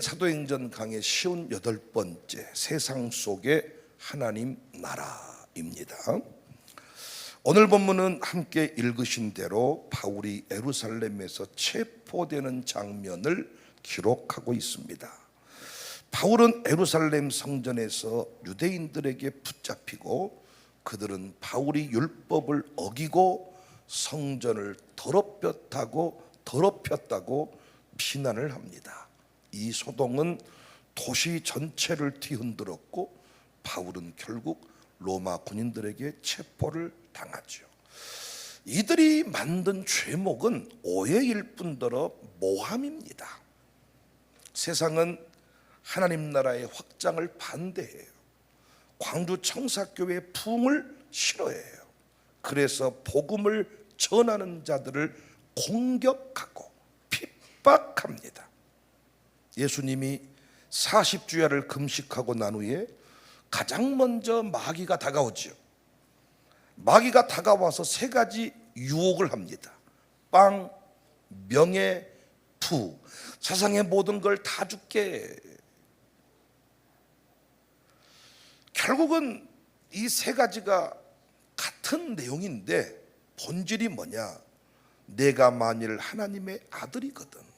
사도행전 강의 58번째 세상 속의 하나님 나라입니다. 오늘 본문은 함께 읽으신 대로 바울이 예루살렘에서 체포되는 장면을 기록하고 있습니다. 바울은 예루살렘 성전에서 유대인들에게 붙잡히고 그들은 바울이 율법을 어기고 성전을 더럽혔다고 비난을 합니다. 이 소동은 도시 전체를 뒤흔들었고 바울은 결국 로마 군인들에게 체포를 당하죠. 이들이 만든 죄목은 오해일 뿐더러 모함입니다. 세상은 하나님 나라의 확장을 반대해요. 광주 청사교회 부흥을 싫어해요. 그래서 복음을 전하는 자들을 공격하고 핍박합니다. 예수님이 40주야를 금식하고 난 후에 가장 먼저 마귀가 다가오죠. 마귀가 다가와서 세 가지 유혹을 합니다. 빵, 명예, 부. 세상의 모든 걸 다 줄게. 결국은 이 세 가지가 같은 내용인데 본질이 뭐냐? 내가 만일 하나님의 아들이거든.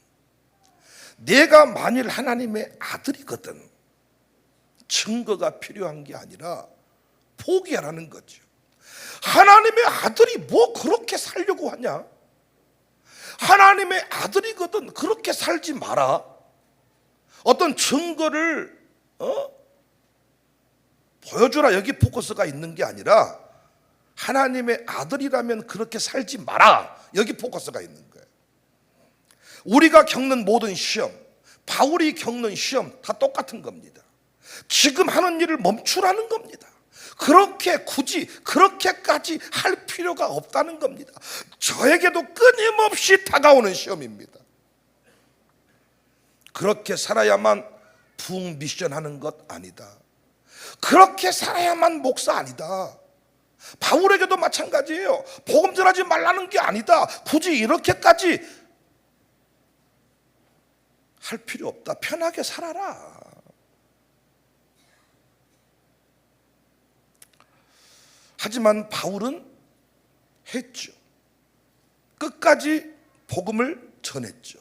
내가 만일 하나님의 아들이거든. 증거가 필요한 게 아니라 포기하라는 거죠. 하나님의 아들이 뭐 그렇게 살려고 하냐? 하나님의 아들이거든. 그렇게 살지 마라. 어떤 증거를 보여주라, 여기 포커스가 있는 게 아니라 하나님의 아들이라면 그렇게 살지 마라, 여기 포커스가 있는 거예요. 우리가 겪는 모든 시험, 바울이 겪는 시험 다 똑같은 겁니다. 지금 하는 일을 멈추라는 겁니다. 굳이 그렇게까지 할 필요가 없다는 겁니다. 저에게도 끊임없이 다가오는 시험입니다. 그렇게 살아야만 부흥 미션 하는 것 아니다. 그렇게 살아야만 목사 아니다. 바울에게도 마찬가지예요. 복음 전하지 말라는 게 아니다. 굳이 이렇게까지 할 필요 없다. 편하게 살아라. 하지만 바울은 했죠. 끝까지 복음을 전했죠.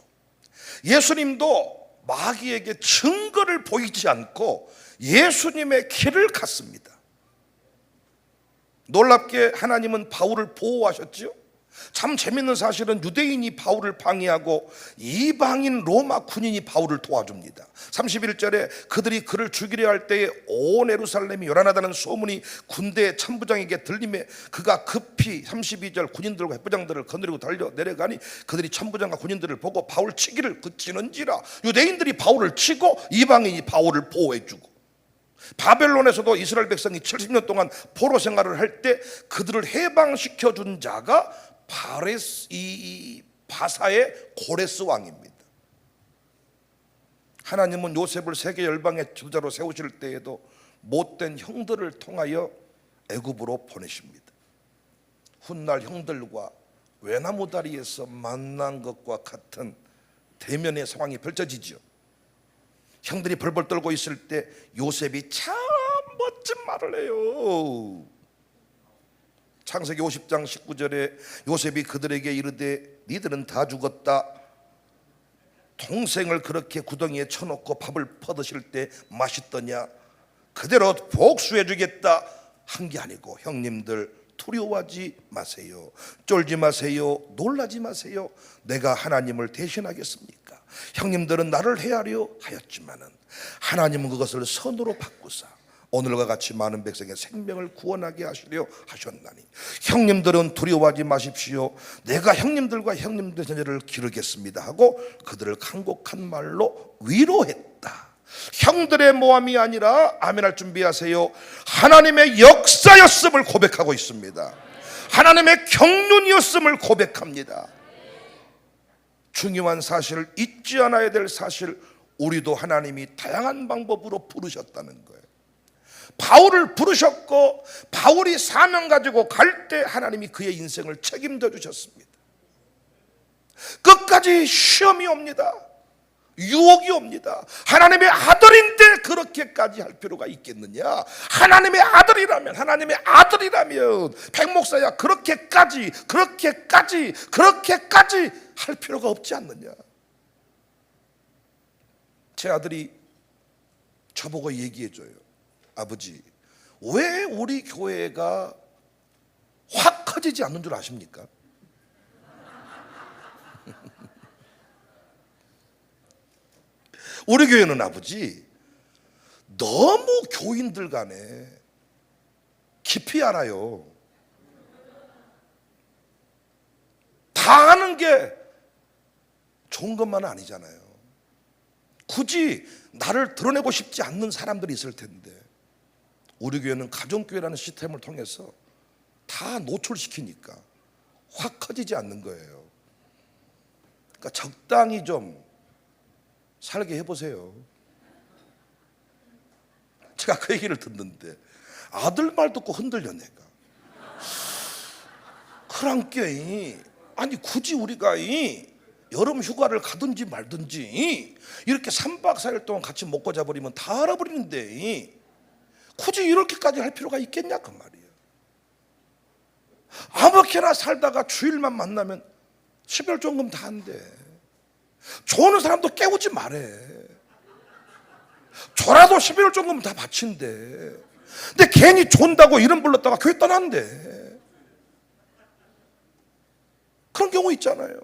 예수님도 마귀에게 증거를 보이지 않고 예수님의 길을 갔습니다. 놀랍게 하나님은 바울을 보호하셨죠. 참 재밌는 사실은 유대인이 바울을 방해하고 이방인 로마 군인이 바울을 도와줍니다. 31절에 그들이 그를 죽이려 할 때에 온 예루살렘이 요란하다는 소문이 군대 참부장에게 들림에 그가 급히 32절 군인들과 핵부장들을 거느리고 달려 내려가니 그들이 참부장과 군인들을 보고 바울 치기를 그치는지라. 유대인들이 바울을 치고 이방인이 바울을 보호해주고, 바벨론에서도 이스라엘 백성이 70년 동안 포로 생활을 할 때 그들을 해방시켜준 자가 바사의 고레스 왕입니다. 하나님은 요셉을 세계 열방의 지도자로 세우실 때에도 못된 형들을 통하여 애굽으로 보내십니다. 훗날 형들과 외나무다리에서 만난 것과 같은 대면의 상황이 펼쳐지죠. 형들이 벌벌 떨고 있을 때 요셉이 참 멋진 말을 해요. 창세기 50장 19절에 요셉이 그들에게 이르되 니들은 다 죽었다. 동생을 그렇게 구덩이에 쳐놓고 밥을 퍼드실 때 맛있더냐? 그대로 복수해 주겠다 한 게 아니고, 형님들 두려워하지 마세요. 쫄지 마세요. 놀라지 마세요. 내가 하나님을 대신하겠습니까? 형님들은 나를 해하려 하였지만은 하나님은 그것을 선으로 바꾸사 오늘과 같이 많은 백성의 생명을 구원하게 하시려 하셨나니 형님들은 두려워하지 마십시오. 내가 형님들과 형님들 자녀를 기르겠습니다 하고 그들을 간곡한 말로 위로했다. 형들의 모함이 아니라 아멘할 준비하세요. 하나님의 역사였음을 고백하고 있습니다. 하나님의 경륜이었음을 고백합니다. 중요한 사실, 잊지 않아야 될 사실, 우리도 하나님이 다양한 방법으로 부르셨다는 거예요. 바울을 부르셨고 바울이 사명 가지고 갈 때 하나님이 그의 인생을 책임져 주셨습니다. 끝까지 시험이 옵니다. 유혹이 옵니다. 하나님의 아들인데 그렇게까지 할 필요가 있겠느냐? 하나님의 아들이라면 백목사야 그렇게까지 할 필요가 없지 않느냐? 제 아들이 저보고 얘기해줘요. 아버지, 왜 우리 교회가 확 커지지 않는 줄 아십니까? 우리 교회는 아버지 너무 교인들 간에 깊이 알아요. 다 아는 게 좋은 것만은 아니잖아요. 굳이 나를 드러내고 싶지 않는 사람들이 있을 텐데 우리 교회는 가정교회라는 시스템을 통해서 다 노출시키니까 확 커지지 않는 거예요. 그러니까 적당히 좀 살게 해보세요. 제가 그 얘기를 듣는데 아들 말 듣고 흔들려 내가. 그랑께 아니 굳이 우리가 여름 휴가를 가든지 말든지 이렇게 3박 4일 동안 같이 먹고 자버리면 다 알아버리는데 굳이 이렇게까지 할 필요가 있겠냐 그 말이에요. 아무렇게나 살다가 주일만 만나면 12월 종금 다 한대. 조는 사람도 깨우지 말해. 조라도 11월 종금 다 바친대. 근데 괜히 존다고 이름 불렀다가 교회 떠난대. 그런 경우 있잖아요.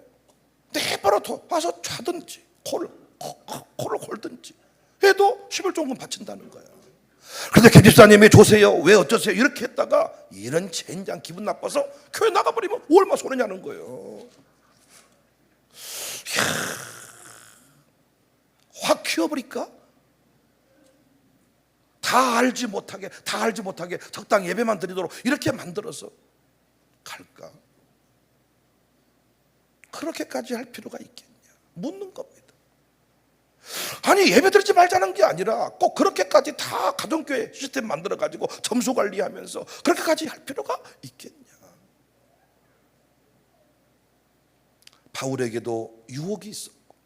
내버려 와서 자든지 코를 골든지 해도 11월 종금 바친다는 거야. 그런데 개집사님이 조세요 왜 어쩌세요 이렇게 했다가 이런 젠장 기분 나빠서 교회 나가버리면 얼마나 손해냐는 거예요. 확 키워버릴까? 다 알지 못하게 적당히 예배만 드리도록 이렇게 만들어서 갈까? 그렇게까지 할 필요가 있겠냐? 묻는 겁니다. 아니 예배 드리지 말자는 게 아니라 꼭 그렇게까지 다 가정교회 시스템 만들어가지고 점수 관리하면서 그렇게까지 할 필요가 있겠냐? 바울에게도 유혹이 있었고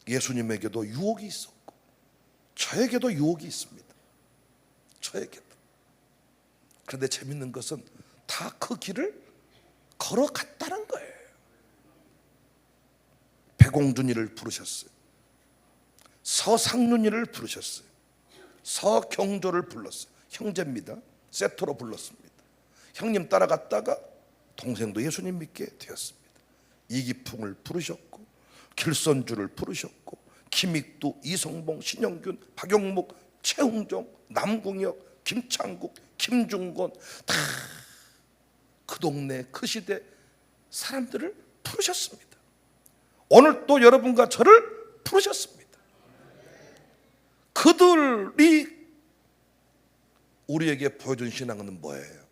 예수님에게도 유혹이 있었고 저에게도 유혹이 있습니다. 저에게도. 그런데 재밌는 것은 다 그 길을 걸어갔다는 거예요. 백옹준이를 부르셨어요. 서상윤이를 부르셨어요. 서경조를 불렀어요. 형제입니다. 세토로 불렀습니다. 형님 따라갔다가 동생도 예수님 믿게 되었습니다. 이기풍을 부르셨고 길선주를 부르셨고 김익두, 이성봉, 신영균, 박용목, 최웅종, 남궁혁, 김창국, 김중곤 다 그 동네 그 시대 사람들을 부르셨습니다. 오늘 또 여러분과 저를 부르셨습니다. 그들이 우리에게 보여준 신앙은 뭐예요?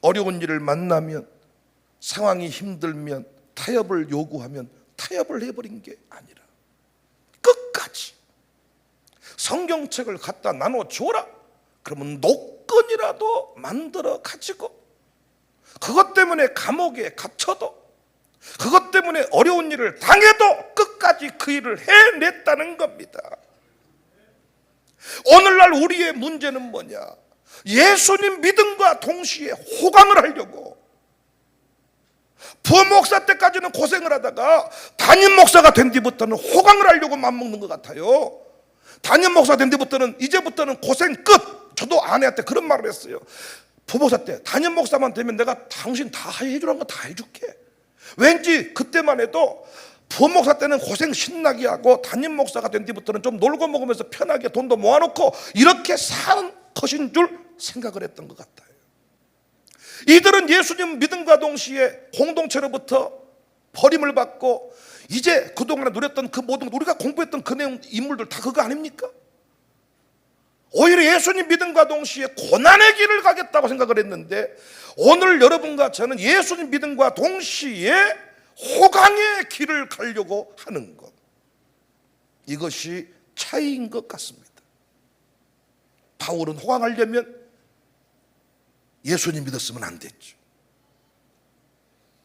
어려운 일을 만나면 상황이 힘들면 타협을 요구하면 타협을 해버린 게 아니라 끝까지 성경책을 갖다 나눠줘라. 그러면 노건이라도 만들어 가지고 그것 때문에 감옥에 갇혀도 그것 때문에 어려운 일을 당해도 끝까지 그 일을 해냈다는 겁니다. 오늘날 우리의 문제는 뭐냐? 예수님 믿음과 동시에 호강을 하려고 부목사 때까지는 고생을 하다가 담임 목사가 된 뒤부터는 호강을 하려고 맘먹는 것 같아요. 담임 목사 된 뒤부터는 이제부터는 고생 끝. 저도 아내한테 그런 말을 했어요. 부목사 때 담임 목사만 되면 내가 당신 다 해주라는 거 다 해줄게. 왠지 그때만 해도 부목사 때는 고생 신나게 하고 담임 목사가 된 뒤부터는 좀 놀고 먹으면서 편하게 돈도 모아놓고 이렇게 사는 것인 줄 생각을 했던 것 같아요. 이들은 예수님 믿음과 동시에 공동체로부터 버림을 받고 이제 그동안에 누렸던 그 모든 우리가 공부했던 그 내용 인물들 다 그거 아닙니까? 오히려 예수님 믿음과 동시에 고난의 길을 가겠다고 생각을 했는데 오늘 여러분과 저는 예수님 믿음과 동시에 호강의 길을 가려고 하는 것, 이것이 차이인 것 같습니다. 바울은 호강하려면 예수님 믿었으면 안 됐죠.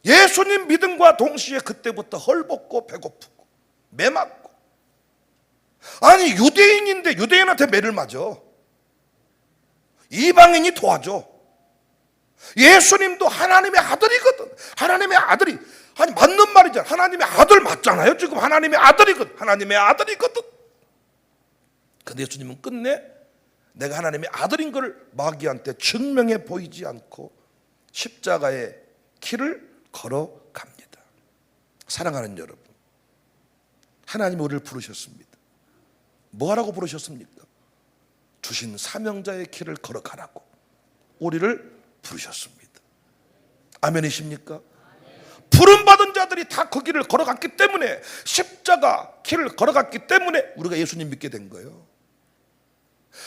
예수님 믿음과 동시에 그때부터 헐벗고 배고프고 매맞고 아니 유대인인데 유대인한테 매를 맞아. 이방인이 도와줘. 예수님도 하나님의 아들이거든. 하나님의 아들이, 아니 맞는 말이잖아. 하나님의 아들 맞잖아요. 지금 하나님의 아들이거든. 하나님의 아들이거든. 근데 예수님은 끝내 내가 하나님의 아들인 걸 마귀한테 증명해 보이지 않고 십자가의 길을 걸어갑니다. 사랑하는 여러분, 하나님이 우리를 부르셨습니다. 뭐하라고 부르셨습니까? 주신 사명자의 길을 걸어가라고 우리를 부르셨습니다. 아멘이십니까? 부름받은 자들이 다 그 길을 걸어갔기 때문에, 십자가 길을 걸어갔기 때문에 우리가 예수님 믿게 된 거예요.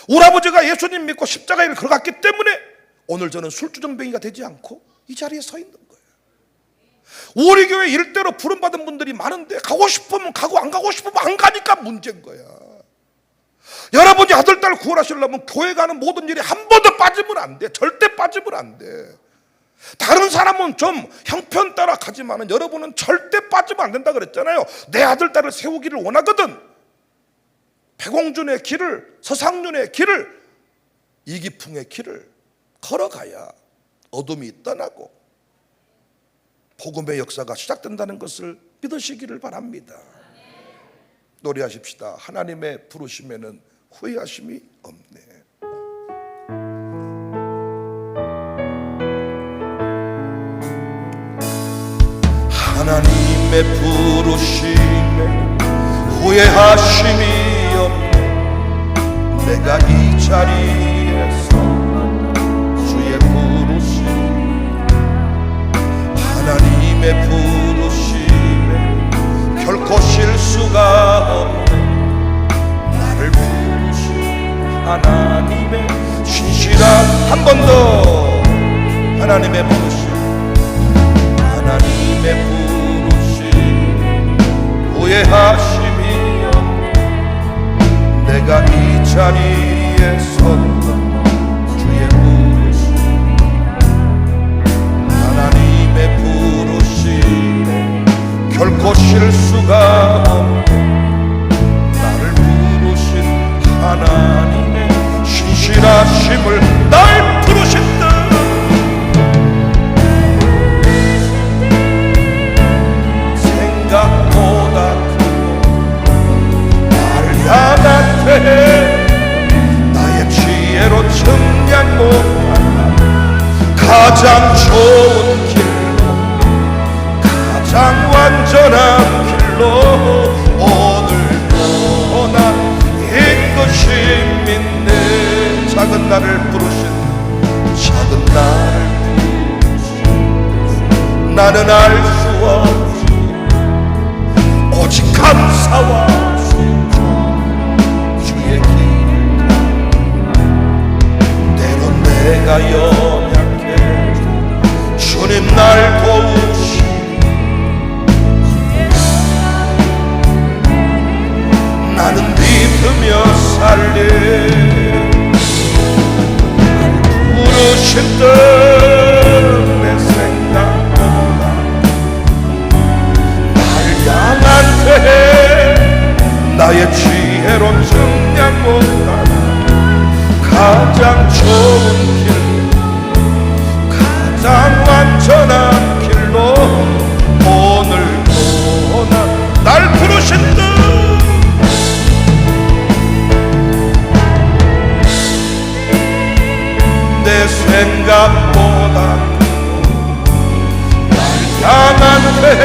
우리 아버지가 예수님 믿고 십자가 길을 걸어갔기 때문에 오늘 저는 술주정뱅이가 되지 않고 이 자리에 서 있는 거예요. 우리 교회 일대로 부름받은 분들이 많은데 가고 싶으면 가고 안 가고 싶으면 안 가니까 문제인 거야. 여러분이 아들, 딸 구원하시려면 교회 가는 모든 일이 한 번도 빠지면 안 돼. 절대 빠지면 안 돼. 다른 사람은 좀 형편 따라 가지만은 여러분은 절대 빠지면 안 된다 그랬잖아요. 내 아들, 딸을 세우기를 원하거든. 백홍준의 길을, 서상윤의 길을, 이기풍의 길을 걸어가야 어둠이 떠나고 복음의 역사가 시작된다는 것을 믿으시기를 바랍니다. 노래하십시다. 하나님의 부르심에는 후회하심이 없네. 하나님의 부르심에 후회하심이 없네. 내가 이 자리에서 주의 부르심, 하나님의 부르심에 결코 실수가 없네. 나를 부르신 하나님의 신실한, 한 번 더 하나님의 부르심, 하나님의 부르심 후회하심이 없네. 내가 이 자리에 섰다. 주의 부르심, 하나님의 부르심에 결코 실수가 없네. 나를 부르신 하나님의 신실하심을 날 부르신다. 생각보다 크고 나를 향한 태해, 나의 지혜로 측량 못한 가장 좋은 길로, 가장 완전한 길로 오늘도 난 이것이 믿네. 작은 나를 부르신, 작은 나를 부르신, 나는 알 수 없지 오직 감사와 순종 주의 길을 가. 때론 내가 연약해 주님 날 도우시. 나는 믿으며 살리. 부르신 뜻내 생각보다 나를 향한 태해, 나의 지혜로 측량 못한 가장 좋은 길, 가장 완전한 길로 오늘도 날 부르신 듯 내 생각보다 날 향한 태해,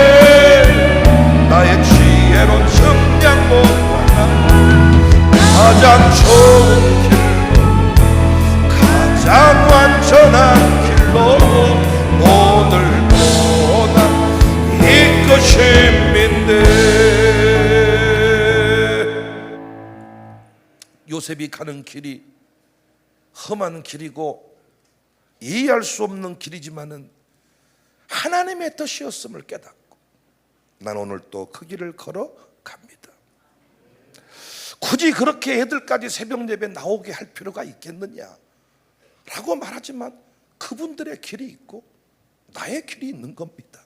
나의 지혜로 측량 못한 가장 좋은 길로, 가장 완전한 길로 오늘도 난 이것이 믿네. 요셉이 가는 길이 험한 길이고 이해할 수 없는 길이지만은 하나님의 뜻이었음을 깨닫고 난 오늘 또 그 길을 걸어갑니다. 굳이 그렇게 애들까지 새벽 예배 나오게 할 필요가 있겠느냐 라고 말하지만 그분들의 길이 있고 나의 길이 있는 겁니다.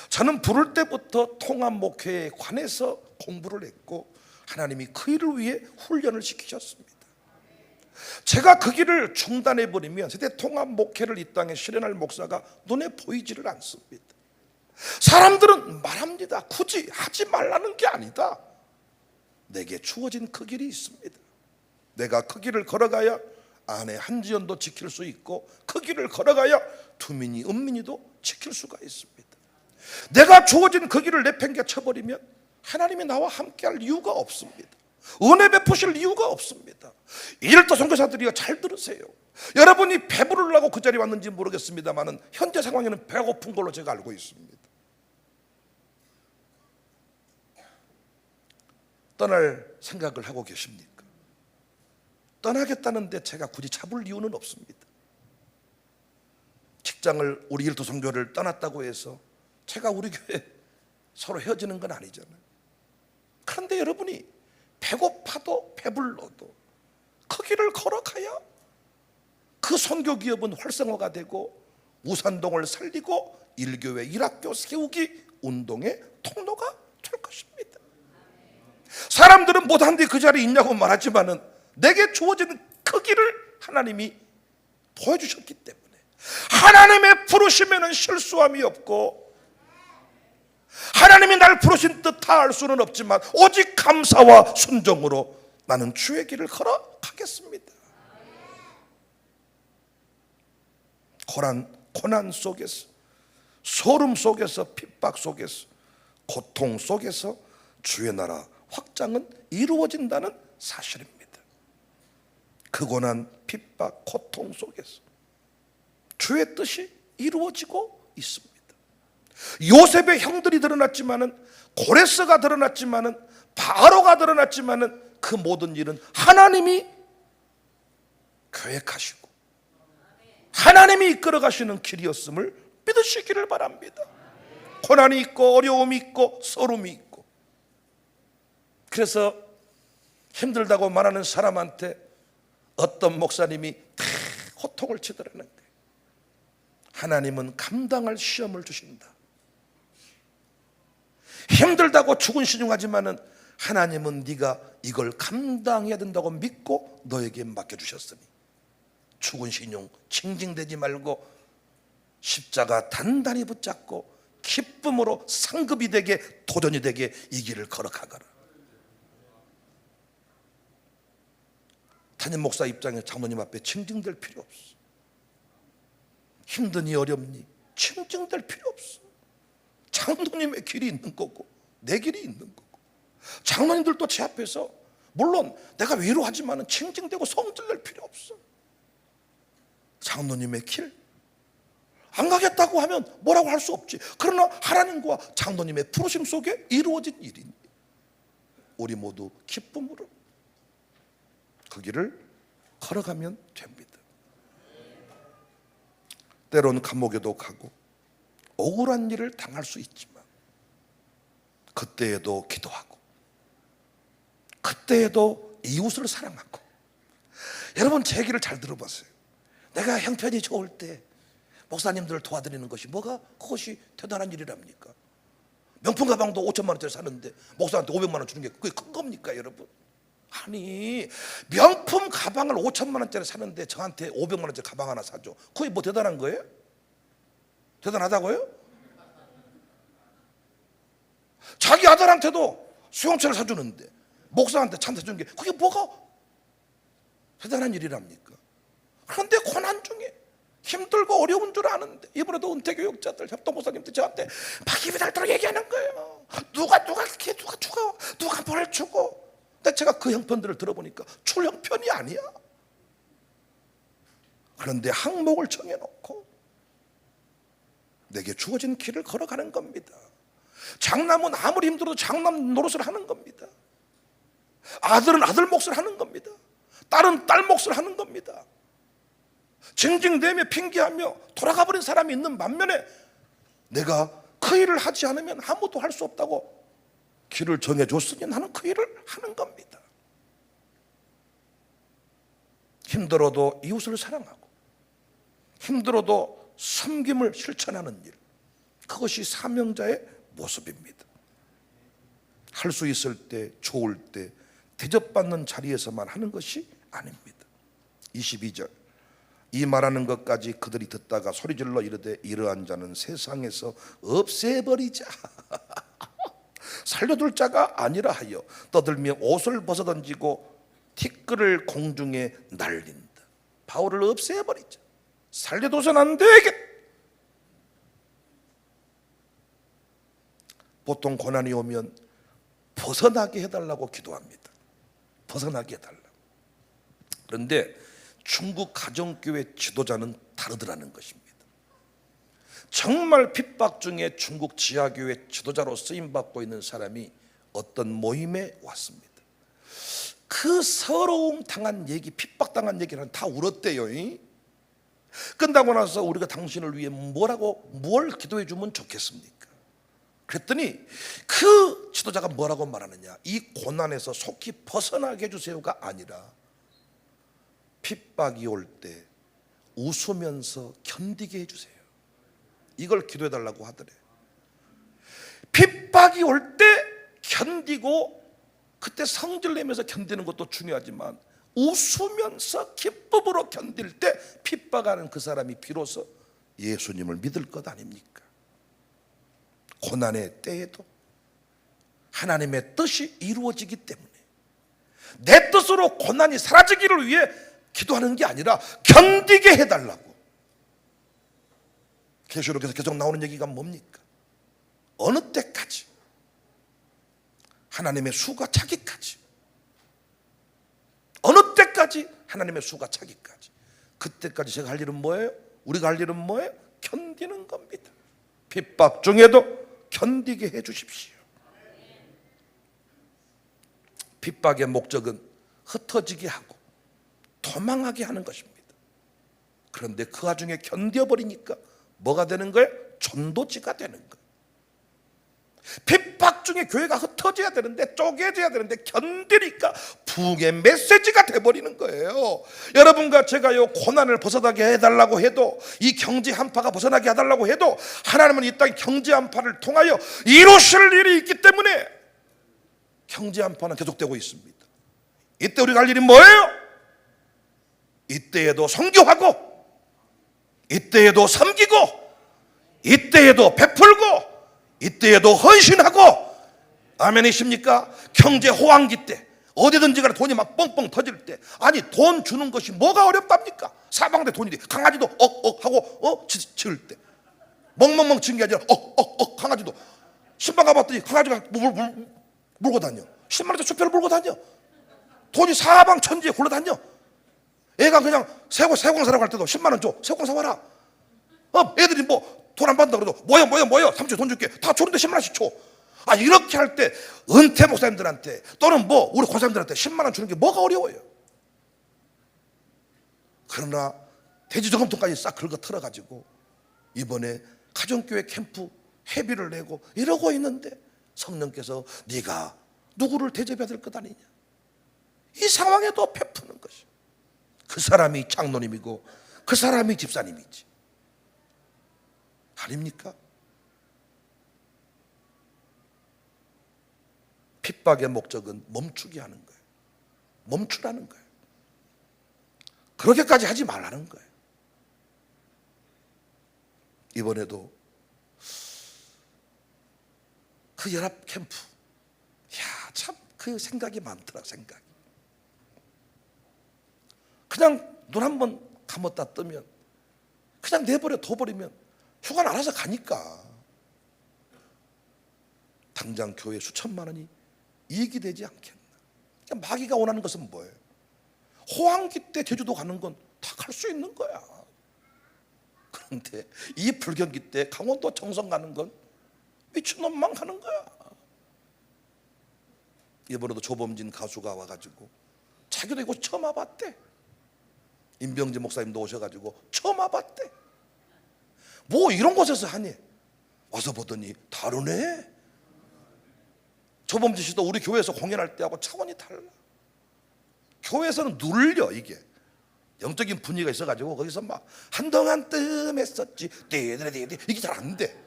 저는 부를 때부터 통합 목회에 관해서 공부를 했고 하나님이 그 일을 위해 훈련을 시키셨습니다. 제가 그 길을 중단해버리면 세대 통합 목회를 이 땅에 실현할 목사가 눈에 보이지를 않습니다. 사람들은 말합니다. 굳이 하지 말라는 게 아니다. 내게 주어진 그 길이 있습니다. 내가 그 길을 걸어가야 아내 한지연도 지킬 수 있고, 그 길을 걸어가야 두민이 은민이도 지킬 수가 있습니다. 내가 주어진 그 길을 내팽개쳐버리면 하나님이 나와 함께할 이유가 없습니다. 은혜 베푸실 이유가 없습니다. 이럴때 선교사들이요, 잘 들으세요. 여러분이 배부르려고 그 자리에 왔는지 모르겠습니다만 현재 상황에는 배고픈 걸로 제가 알고 있습니다. 떠날 생각을 하고 계십니까? 떠나겠다는데 제가 굳이 잡을 이유는 없습니다. 직장을, 우리 일터 선교를 떠났다고 해서 제가 우리 교회 서로 헤어지는 건 아니잖아요. 그런데 여러분이 배고파도 배불러도 그 길을 걸어가야 그 선교 기업은 활성화가 되고 우산동을 살리고 일교회 일학교 세우기 운동의 통로가 될 것입니다. 사람들은 못한데 그 자리에 있냐고 말하지만은 내게 주어진 그 길을 하나님이 보여주셨기 때문에, 하나님의 부르심에는 실수함이 없고 하나님이 날 부르신 뜻 다 알 수는 없지만 오직 감사와 순종으로 나는 주의 길을 걸어가겠습니다. 고난 속에서, 소름 속에서, 핍박 속에서, 고통 속에서 주의 나라 확장은 이루어진다는 사실입니다. 그 고난, 핍박, 고통 속에서 주의 뜻이 이루어지고 있습니다. 요셉의 형들이 드러났지만은, 고레스가 드러났지만은, 바로가 드러났지만은 그 모든 일은 하나님이 계획하시고 하나님이 이끌어 가시는 길이었음을 믿으시기를 바랍니다. 고난이 있고 어려움이 있고 서름이 있고, 그래서 힘들다고 말하는 사람한테 어떤 목사님이 다 호통을 치더라는 거예요. 하나님은 감당할 시험을 주신다. 힘들다고 죽은 신용하지만은 하나님은 네가 이걸 감당해야 된다고 믿고 너에게 맡겨주셨으니 죽은 신용 징징대지 말고 십자가 단단히 붙잡고 기쁨으로 상급이 되게, 도전이 되게 이 길을 걸어가거라. 담임 목사 입장에 장로님 앞에 징징댈 필요 없어. 힘드니 어렵니 징징댈 필요 없어. 장로님의 길이 있는 거고 내 길이 있는 거고, 장로님들도 제 앞에서 물론 내가 위로하지만 징징대고 성질낼 필요 없어. 장로님의 길 안 가겠다고 하면 뭐라고 할 수 없지. 그러나 하나님과 장로님의 부르심 속에 이루어진 일이니 우리 모두 기쁨으로 그 길을 걸어가면 됩니다. 때론 감옥에도 가고 억울한 일을 당할 수 있지만 그때에도 기도하고 그때에도 이웃을 사랑하고. 여러분 제 얘기를 잘 들어보세요. 내가 형편이 좋을 때 목사님들을 도와드리는 것이 그것이 대단한 일이랍니까? 명품 가방도 5천만 원짜리 사는데 목사한테 500만 원 주는 게 그게 큰 겁니까 여러분? 아니, 명품 가방을 5천만 원짜리 사는데 저한테 500만 원짜리 가방 하나 사줘. 그게 뭐 대단한 거예요? 대단하다고요? 자기 아들한테도 수용차를 사주는데 목사한테 차 사주는 게 그게 뭐가 대단한 일이랍니까? 그런데 고난 중에 힘들고 어려운 줄 아는데, 이번에도 은퇴교육자들 협동목사님들 저한테 막 입이 닳도록 얘기하는 거예요. 누가 죽어, 누가 뭘 주고. 근데 제가 그 형편들을 들어보니까 출 형편이 아니야. 그런데 항목을 정해놓고 내게 주어진 길을 걸어가는 겁니다. 장남은 아무리 힘들어도 장남 노릇을 하는 겁니다. 아들은 아들 몫을 하는 겁니다. 딸은 딸 몫을 하는 겁니다. 징징대며 핑계하며 돌아가버린 사람이 있는 반면에 내가 그 일을 하지 않으면 아무도 할 수 없다고 길을 정해줬으니 나는 그 일을 하는 겁니다. 힘들어도 이웃을 사랑하고 힘들어도 섬김을 실천하는 일, 그것이 사명자의 모습입니다. 할 수 있을 때, 좋을 때 대접받는 자리에서만 하는 것이 아닙니다. 22절, 이 말하는 것까지 그들이 듣다가 소리질러 이르되 이러한 자는 세상에서 없애버리자. 살려둘 자가 아니라 하여 떠들며 옷을 벗어던지고 티끌을 공중에 날린다. 바울을 없애버리자. 살려둬서는 안 되겠다. 보통 고난이 오면 벗어나게 해달라고 기도합니다. 벗어나게 해달라. 그런데 중국 가정교회 지도자는 다르더라는 것입니다. 정말 핍박 중에 중국 지하교회 지도자로 쓰임받고 있는 사람이 어떤 모임에 왔습니다. 그 서러움 당한 얘기, 핍박당한 얘기는 다 울었대요. 끝나고 나서 우리가 당신을 위해 뭘 기도해 주면 좋겠습니까? 그랬더니 그 지도자가 뭐라고 말하느냐, 이 고난에서 속히 벗어나게 해주세요가 아니라 핍박이 올 때 웃으면서 견디게 해주세요, 이걸 기도해 달라고 하더래. 핍박이 올 때 견디고, 그때 성질내면서 견디는 것도 중요하지만 웃으면서 기쁨으로 견딜 때 핍박하는 그 사람이 비로소 예수님을 믿을 것 아닙니까? 고난의 때에도 하나님의 뜻이 이루어지기 때문에 내 뜻으로 고난이 사라지기를 위해 기도하는 게 아니라 견디게 해달라고. 계시록에서 계속 나오는 얘기가 뭡니까? 어느 때까지? 하나님의 수가 차기까지. 어느 때까지? 하나님의 수가 차기까지. 그때까지 제가 할 일은 뭐예요? 우리가 할 일은 뭐예요? 견디는 겁니다. 핍박 중에도 견디게 해 주십시오. 핍박의 목적은 흩어지게 하고 도망하게 하는 것입니다. 그런데 그 와중에 견뎌버리니까 뭐가 되는 거예요? 전도지가 되는 거예요. 핍박 중에 교회가 흩어져야 되는데, 쪼개져야 되는데 견디니까 부흥의 메시지가 돼버리는 거예요. 여러분과 제가요, 고난을 벗어나게 해달라고 해도, 이 경제 한파가 벗어나게 해달라고 해도 하나님은 이 땅 경제 한파를 통하여 이루실 일이 있기 때문에 경제 한파는 계속되고 있습니다. 이때 우리가 할 일이 뭐예요? 이때에도 선교하고, 이때에도 섬기고, 이때에도 베풀고, 이때에도 헌신하고. 아멘이십니까? 경제 호황기 때, 어디든지 간에 돈이 막 뻥뻥 터질 때, 아니 돈 주는 것이 뭐가 어렵답니까? 사방대 돈이 강아지도 억억 하고 짖을 때, 멍멍멍 짖는 게 아니라 억억억. 강아지도 신방 가봤더니 강아지가 물고 다녀. 10만 원짜리 수표를 물고 다녀. 돈이 사방천지에 굴러다녀. 애가 그냥 새우깡 사러 갈 때도 10만 원 줘, 새우깡 사와라. 애들이 뭐 돈 안 받는다 그래도 뭐야 삼촌 돈 줄게, 다 주는데 10만 원씩 줘. 아, 이렇게 할 때 은퇴 목사님들한테 또는 뭐 우리 권사님들한테 10만 원 주는 게 뭐가 어려워요? 그러나 돼지저금통까지 싹 긁어 털어가지고 이번에 가정교회 캠프 회비를 내고 이러고 있는데 성령께서 네가 누구를 대접해야 될 것 아니냐, 이 상황에도 베푸는 것이. 그 사람이 장로님이고 그 사람이 집사님이지, 아닙니까? 핍박의 목적은 멈추게 하는 거예요. 멈추라는 거예요. 그렇게까지 하지 말라는 거예요. 이번에도 그 연합 캠프, 참 그 생각이 많더라. 생각이 그냥 눈 한번 감았다 뜨면 그냥 내버려 둬버리면 휴가는 알아서 가니까 당장 교회 수천만 원이 이익이 되지 않겠나. 그러니까 마귀가 원하는 것은 뭐예요? 호황기 때 제주도 가는 건 다 갈 수 있는 거야. 그런데 이 불경기 때 강원도 정선 가는 건 미친놈만 가는 거야. 이번에도 조범진 가수가 와가지고 자기도 이거 처음 와봤대. 임병재 목사님도 오셔가지고 처음 와봤대. 뭐 이런 곳에서 하니? 와서 보더니 다르네. 조범진 씨도 우리 교회에서 공연할 때하고 차원이 달라. 교회에서는 눌려. 이게 영적인 분위기가 있어가지고 거기서 막 한동안 뜸했었지 띠디디디 이게 잘 안 돼.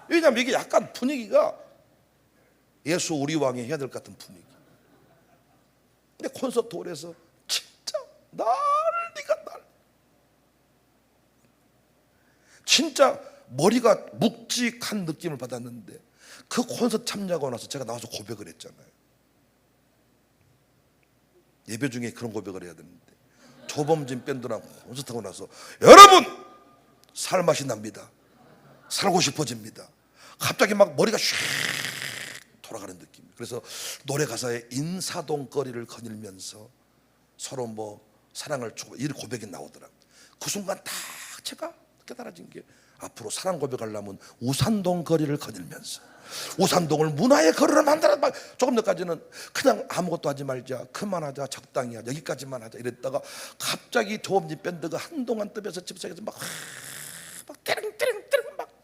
왜냐면 이게 약간 분위기가 예수 우리 왕이 해야 될 것 같은 분위기. 근데 콘서트 홀에서 진짜 난리가 날. 진짜 머리가 묵직한 느낌을 받았는데 그 콘서트 참여하고 나서 제가 나와서 고백을 했잖아요. 예배 중에 그런 고백을 해야 되는데 조범진 밴드랑 콘서트하고 나서 여러분 살맛이 납니다. 살고 싶어집니다. 갑자기 막 머리가 슉 돌아가는 느낌. 그래서 노래 가사에 인사동 거리를 거닐면서 서로 뭐 사랑을 주고 이 고백이 나오더라고요. 그 순간 딱 제가 깨달아진 게 앞으로 사랑 고백하려면 우산동 거리를 거닐면서 우산동을 문화의 거리로 만들어. 조금 전까지는 그냥 아무것도 하지 말자, 그만하자, 적당히 하자, 여기까지만 하자 이랬다가 갑자기 조범진 밴드가 한동안 뜨면서 집사에서 막 떼릉떼릉떼릉 막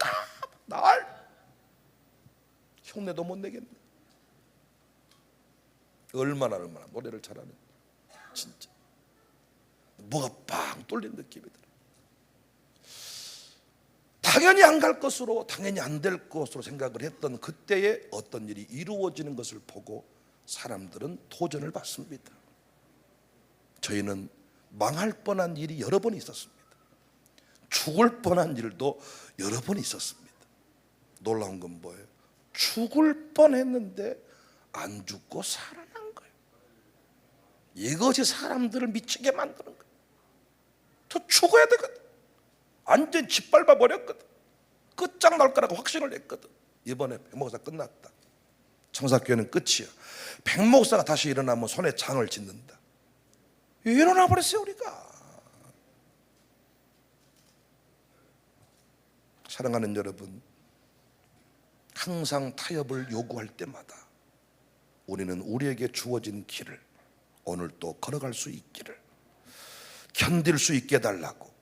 날 흉내도 못 내겠네. 얼마나 노래를 잘하는, 진짜 뭐가 빵 뚫린 느낌이 들어요. 당연히 안 갈 것으로, 당연히 안 될 것으로 생각을 했던 그때에 어떤 일이 이루어지는 것을 보고 사람들은 도전을 받습니다. 저희는 망할 뻔한 일이 여러 번 있었습니다. 죽을 뻔한 일도 여러 번 있었습니다. 놀라운 건 뭐예요? 죽을 뻔했는데 안 죽고 살아난 거예요. 이것이 사람들을 미치게 만드는 거예요. 저 죽어야 되거든. 완전 짓밟아 버렸거든. 끝장날 거라고 확신을 했거든. 이번에 백목사 끝났다. 청사교회는 끝이야. 백목사가 다시 일어나면 손에 장을 짓는다. 일어나 버렸어요. 우리가. 사랑하는 여러분, 항상 타협을 요구할 때마다 우리는 우리에게 주어진 길을 오늘 또 걸어갈 수 있기를, 견딜 수 있게 해달라고.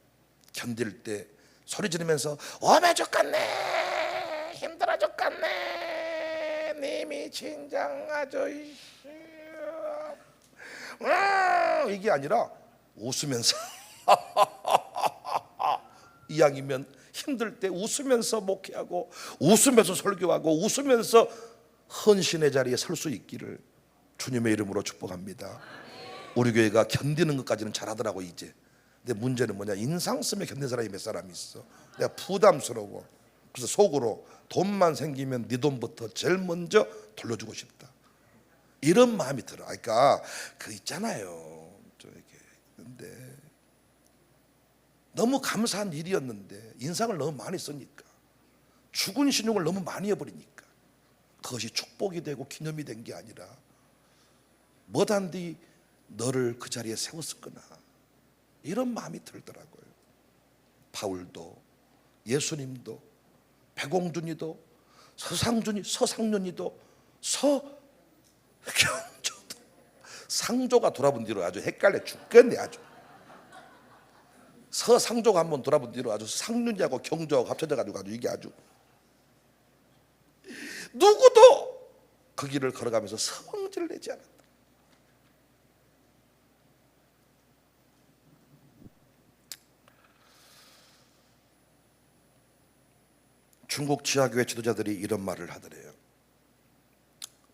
견딜 때 소리 지르면서 어메 죽겠네, 힘들어 죽겠네, 님이 진정 아주 이게 아니라 웃으면서 이왕이면 힘들 때 웃으면서 목회하고 웃으면서 설교하고 웃으면서 헌신의 자리에 설 수 있기를 주님의 이름으로 축복합니다. 우리 교회가 견디는 것까지는 잘하더라고 이제. 근데 문제는 뭐냐, 인상 쓰며 견디는 사람이 몇 사람이 있어. 내가 부담스러워. 그래서 속으로 돈만 생기면 네 돈부터 제일 먼저 돌려주고 싶다, 이런 마음이 들어. 그러니까 그 있잖아요, 저렇게. 근데 너무 감사한 일이었는데 인상을 너무 많이 쓰니까, 죽은 신용을 너무 많이 해버리니까 그것이 축복이 되고 기념이 된 게 아니라 뭐단디 너를 그 자리에 세웠었구나, 이런 마음이 들더라고요. 바울도, 예수님도, 백옹준이도, 서상준이도, 서경조도, 상조가 돌아본 뒤로 아주 헷갈려 죽겠네. 아주 서상조가 한번 돌아본 뒤로 아주 상륜이하고 경조하고 합쳐져 가지고 아주 이게 아주 누구도 그 길을 걸어가면서 성질을 내지 않았다. 중국 지하교회 지도자들이 이런 말을 하더래요.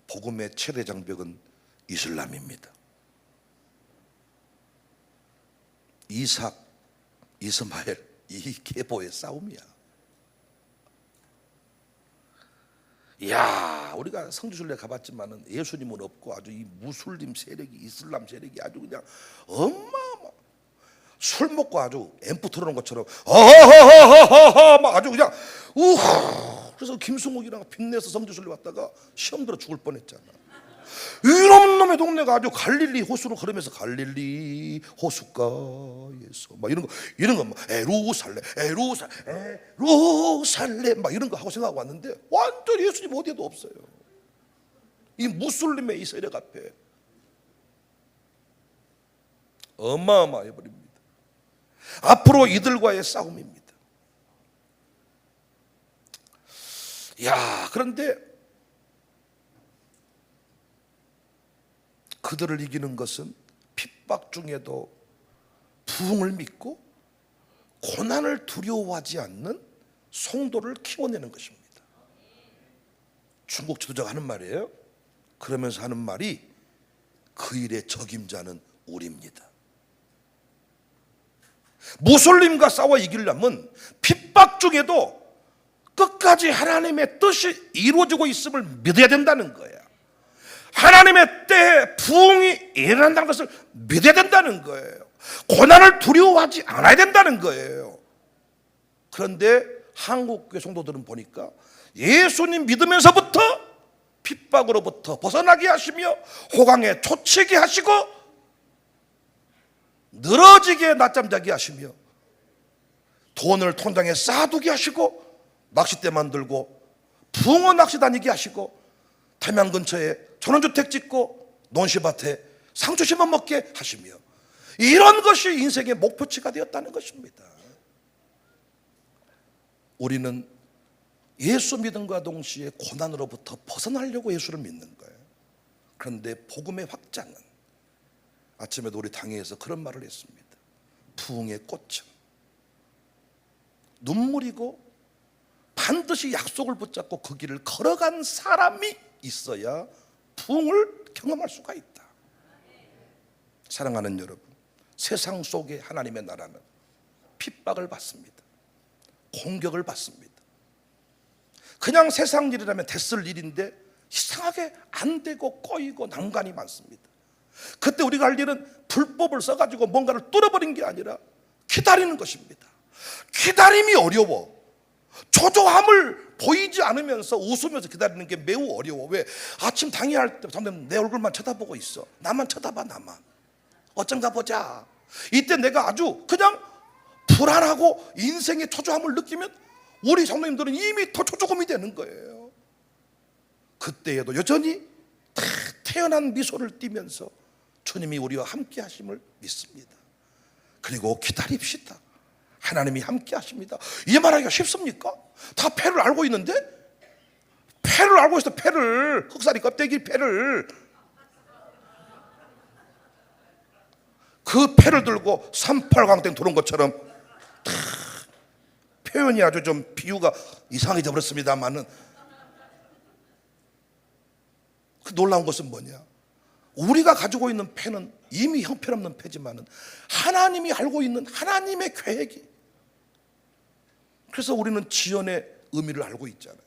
복음의 최대 장벽은 이슬람입니다. 이삭, 이스마엘, 이 계보의 싸움이야. 이야, 우리가 성지순례 가봤지만은 예수님은 없고 아주 이 무슬림 세력이, 이슬람 세력이 아주 그냥 어마어마. 술 먹고 아주 앰프 틀어놓은 것처럼 아하하하하하 막 아주 그냥 그래서 김승욱이랑 빚내서 성지순례 왔다가 시험 들어 죽을 뻔했잖아. 이런 놈의 동네가 아주 갈릴리 호수로 걸으면서 갈릴리 호숫가에서 막 이런 거 막 에루살렘 막 이런 거 하고 생각하고 왔는데 완전 예수님 어디에도 없어요. 이 무슬림의 이 세력 앞에 어마어마해 버립니다. 앞으로 이들과의 싸움입니다. 야, 그런데 그들을 이기는 것은 핍박 중에도 부흥을 믿고 고난을 두려워하지 않는 성도를 키워내는 것입니다. 중국 지도자가 하는 말이에요. 그러면서 하는 말이 그 일의 적임자는 우리입니다. 무슬림과 싸워 이기려면 핍박 중에도 끝까지 하나님의 뜻이 이루어지고 있음을 믿어야 된다는 거야. 하나님의 때에 부흥이 일어난다는 것을 믿어야 된다는 거예요. 고난을 두려워하지 않아야 된다는 거예요. 그런데 한국교회 성도들은 보니까 예수님 믿으면서부터 핍박으로부터 벗어나게 하시며 호강에 초치게 하시고 늘어지게 낮잠 자게 하시며 돈을 통장에 쌓아두게 하시고 낚싯대 만들고 붕어 낚시 다니게 하시고 담양 근처에 전원주택 짓고 논시밭에 상추 심어 먹게 하시며 이런 것이 인생의 목표치가 되었다는 것입니다. 우리는 예수 믿음과 동시에 고난으로부터 벗어나려고 예수를 믿는 거예요. 그런데 복음의 확장은 아침에도 우리 당회에서 그런 말을 했습니다. 부흥의 꽃은 눈물이고 반드시 약속을 붙잡고 그 길을 걸어간 사람이 있어야 부흥을 경험할 수가 있다. 사랑하는 여러분, 세상 속에 하나님의 나라는 핍박을 받습니다. 공격을 받습니다. 그냥 세상 일이라면 됐을 일인데 이상하게 안 되고 꼬이고 난관이 많습니다. 그때 우리가 할 일은 불법을 써가지고 뭔가를 뚫어버린 게 아니라 기다리는 것입니다. 기다림이 어려워. 초조함을 보이지 않으면서 웃으면서 기다리는 게 매우 어려워. 왜? 아침 당회할 때 내 얼굴만 쳐다보고 있어. 나만 쳐다봐. 나만. 어쩐가 보자. 이때 내가 아주 그냥 불안하고 인생의 초조함을 느끼면 우리 성도님들은 이미 더 초조금이 되는 거예요. 그때에도 여전히 태연한 미소를 띠면서 주님이 우리와 함께 하심을 믿습니다. 그리고 기다립시다. 하나님이 함께 하십니다. 이 말하기가 쉽습니까? 다 패를 알고 있는데? 패를 알고 있어. 패를. 흑사리 껍데기 패를. 그 패를 들고 38광땡 도는 것처럼 표현이 아주 좀 비유가 이상해져 버렸습니다만은 그 놀라운 것은 뭐냐? 우리가 가지고 있는 패는 이미 형편없는 패지만은 하나님이 알고 있는 하나님의 계획이. 그래서 우리는 지연의 의미를 알고 있잖아요.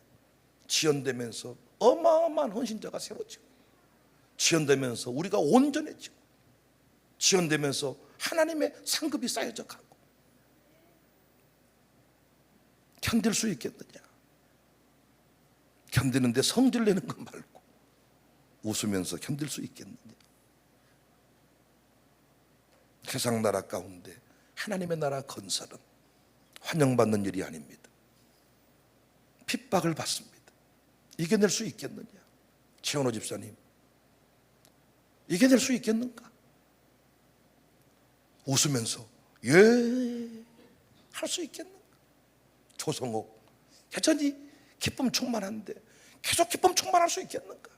지연되면서 어마어마한 헌신자가 세워지고, 지연되면서 우리가 온전해지고, 지연되면서 하나님의 상급이 쌓여져 가고. 견딜 수 있겠느냐? 견디는데 성질 내는 것 말고 웃으면서 견딜 수 있겠느냐? 세상 나라 가운데 하나님의 나라 건설은 환영받는 일이 아닙니다. 핍박을 받습니다. 이겨낼 수 있겠느냐? 최원호 집사님, 이겨낼 수 있겠는가? 웃으면서 할 수 있겠는가? 조성옥, 여전히 기쁨 충만한데 계속 기쁨 충만할 수 있겠는가?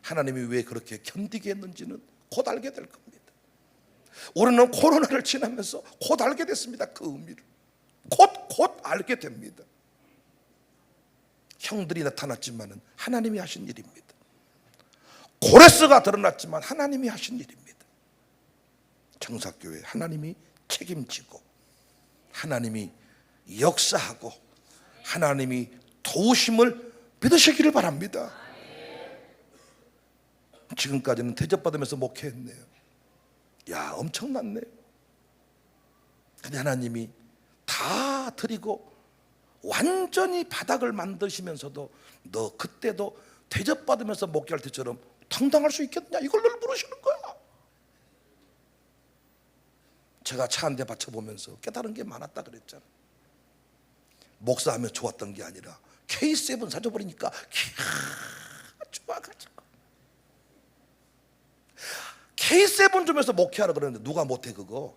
하나님이 왜 그렇게 견디게 했는지는 곧 알게 될 겁니다. 우리는 코로나를 지나면서 곧 알게 됐습니다. 그 의미를 곧 알게 됩니다. 형들이 나타났지만은 하나님이 하신 일입니다. 고레스가 드러났지만 하나님이 하신 일입니다. 청사교회 하나님이 책임지고 하나님이 역사하고 하나님이 도우심을 믿으시기를 바랍니다. 지금까지는 대접받으면서 목회했네요. 야, 엄청났네요. 근데 하나님이 다 드리고 완전히 바닥을 만드시면서도 너 그때도 대접받으면서 목회할 때처럼 당당할 수 있겠느냐, 이걸 늘 물으시는 거야. 제가 차 한 대 받쳐보면서 깨달은 게 많았다 그랬잖아. 목사하면 좋았던 게 아니라 K7 사줘버리니까 좋아가지고 K7 주면서 목회하라 그러는데 누가 못해 그거.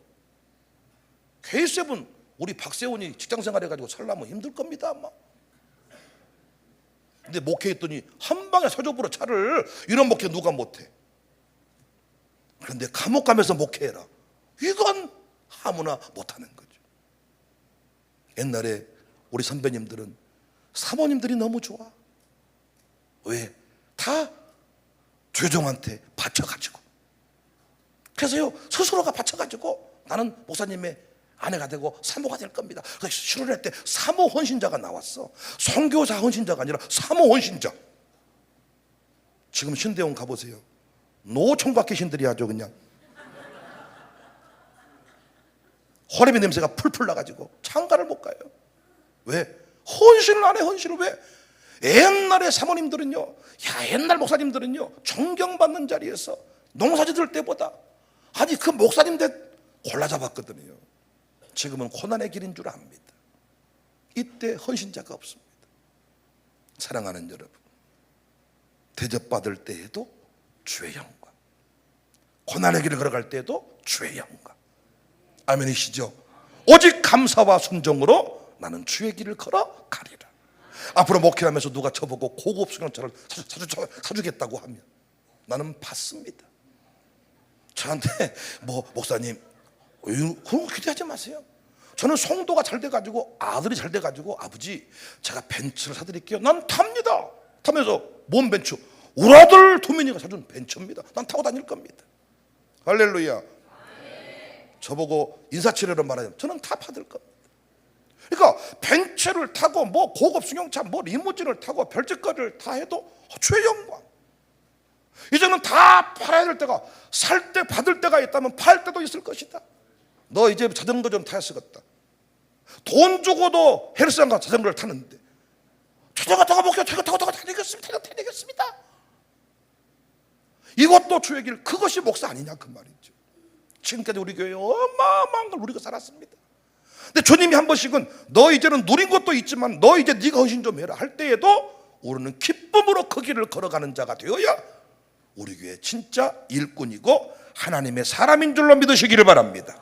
K7 우리 박세훈이 직장생활 해가지고 살려면 힘들 겁니다 아마. 근데 목회했더니 한 방에 사줘버려 차를. 이런 목회 누가 못해. 그런데 감옥 가면서 목회해라, 이건 아무나 못하는 거죠. 옛날에 우리 선배님들은 사모님들이 너무 좋아. 왜? 다 조정한테 바쳐가지고, 그래서요 스스로가 바쳐가지고 나는 목사님의 아내가 되고 사모가 될 겁니다. 그래서 실현할 때 사모 헌신자가 나왔어. 선교사 헌신자가 아니라 사모 헌신자. 지금 신대원 가보세요. 노총각 귀신들이 아주 그냥 호레비 냄새가 풀풀 나가지고 창가를 못 가요. 왜? 헌신을 안 해. 헌신을 왜? 옛날에 사모님들은요, 옛날 목사님들은요 존경받는 자리에서 농사짓을 때보다 아니 그 목사님들 골라 잡았거든요. 지금은 고난의 길인 줄 압니다. 이때 헌신자가 없습니다. 사랑하는 여러분, 대접받을 때에도 주의 영광, 고난의 길을 걸어갈 때에도 주의 영광. 아멘이시죠? 오직 감사와 순종으로 나는 주의 길을 걸어가리라. 앞으로 목회하면서 누가 저보고 고급 승용차를 사주겠다고 하면 나는 받습니다. 저한테 목사님 그런 거 기대하지 마세요. 저는 성도가 잘 돼가지고 아들이 잘 돼가지고 아버지 제가 벤츠를 사드릴게요. 난 탑니다. 타면서 뭔 벤츠? 우리 아들 도민이가 사준 벤츠입니다. 난 타고 다닐 겁니다. 할렐루야. 저보고 인사치레로 말하면 저는 다 받을 겁니다. 그러니까 벤츠를 타고 고급 승용차 리무진을 타고 별짓거리를 다 해도 주의 영광. 이제는 다 팔아야 될 때가, 살 때 받을 때가 있다면 팔 때도 있을 것이다. 너 이제 자전거 좀 타야 쓰겠다. 돈 주고도 헬스장 가서 자전거를 타는데 자전거 타고 목표 타고 다니겠습니다. 이것도 주의 길, 그것이 목사 아니냐 그 말이죠. 지금까지 우리 교회 어마어마한 걸 누리고 살았습니다. 근데 주님이 한 번씩은 너 이제는 누린 것도 있지만 너 이제 네가 헌신 좀 해라 할 때에도 우리는 기쁨으로 그 길을 걸어가는 자가 되어야 우리 교회 진짜 일꾼이고 하나님의 사람인 줄로 믿으시기를 바랍니다.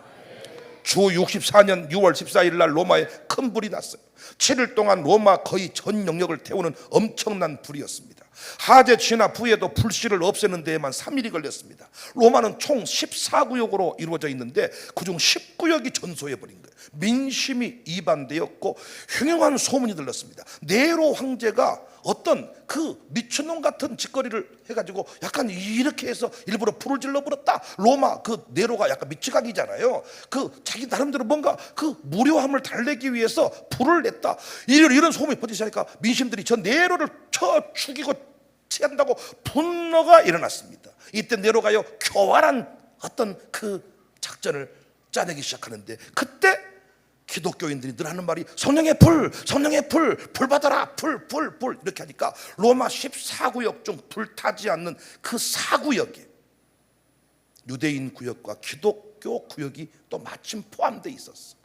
주 64년 6월 14일 날 로마에 큰 불이 났어요. 7일 동안 로마 거의 전 영역을 태우는 엄청난 불이었습니다. 하재 진화 부에도 불씨를 없애는 데에만 3일이 걸렸습니다. 로마는 총 14구역으로 이루어져 있는데 그중 10구역이 전소해버린 거예요. 민심이 이반되었고 흉흉한 소문이 들렸습니다. 네로 황제가 어떤 그 미친놈 같은 짓거리를 해가지고 약간 이렇게 해서 일부러 불을 질러버렸다. 로마 그 네로가 약간 미치각이잖아요. 그 자기 나름대로 뭔가 그 무료함을 달래기 위해서 불을 냈다. 이런 소문이 퍼지기 시작하니까 민심들이 저 네로를 쳐 죽이고 취한다고 분노가 일어났습니다. 이때 네로가요 교활한 어떤 그 작전을 짜내기 시작하는데 그때 기독교인들이 늘 하는 말이 성령의 불, 성령의 불, 불 받아라, 불 이렇게 하니까 로마 14구역 중 불타지 않는 그 4구역에 유대인 구역과 기독교 구역이 또 마침 포함되어 있었어.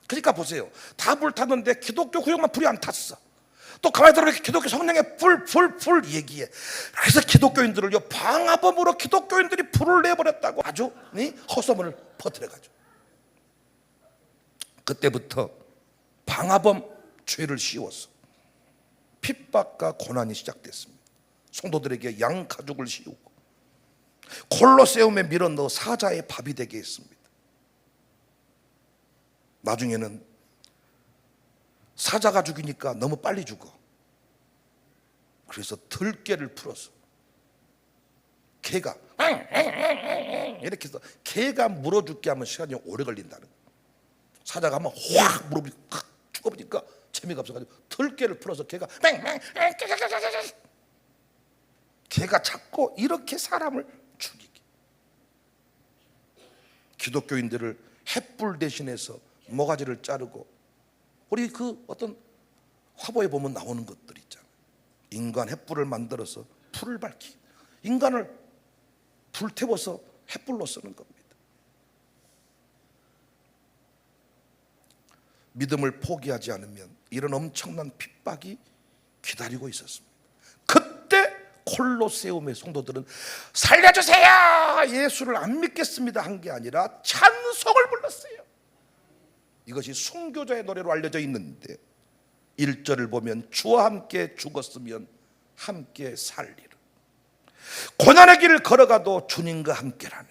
그러니까 보세요, 다 불탔는데 기독교 구역만 불이 안 탔어. 또 가만히 들어보니까 기독교 성령의 불 얘기해. 그래서 기독교인들을요 방화범으로 기독교인들이 불을 내버렸다고 아주 헛소문을 퍼뜨려가지고 그때부터 방화범 죄를 씌워서 핍박과 고난이 시작됐습니다. 성도들에게 양가죽을 씌우고 콜로세움에 밀어넣어 사자의 밥이 되게 했습니다. 나중에는 사자가 죽이니까 너무 빨리 죽어. 그래서 들깨를 풀어서 개가 이렇게 해서 개가 물어 죽게 하면 시간이 오래 걸린다는 거예요. 사자가 한번 확 물어 죽어버리니까 재미가 없어가지고 들깨를 풀어서 개가 개가 자꾸 이렇게 사람을 죽이게. 기독교인들을 횃불 대신해서 모가지를 자르고 우리 그 어떤 화보에 보면 나오는 것들 있잖아요. 인간 횃불을 만들어서 불을 밝히 인간을 불태워서 횃불로 쓰는 겁니다. 믿음을 포기하지 않으면 이런 엄청난 핍박이 기다리고 있었습니다. 그때 콜로세움의 성도들은 살려주세요! 예수를 안 믿겠습니다 한 게 아니라 찬송을 불렀어요. 이것이 순교자의 노래로 알려져 있는데 1절을 보면 주와 함께 죽었으면 함께 살리라. 고난의 길을 걸어가도 주님과 함께라네.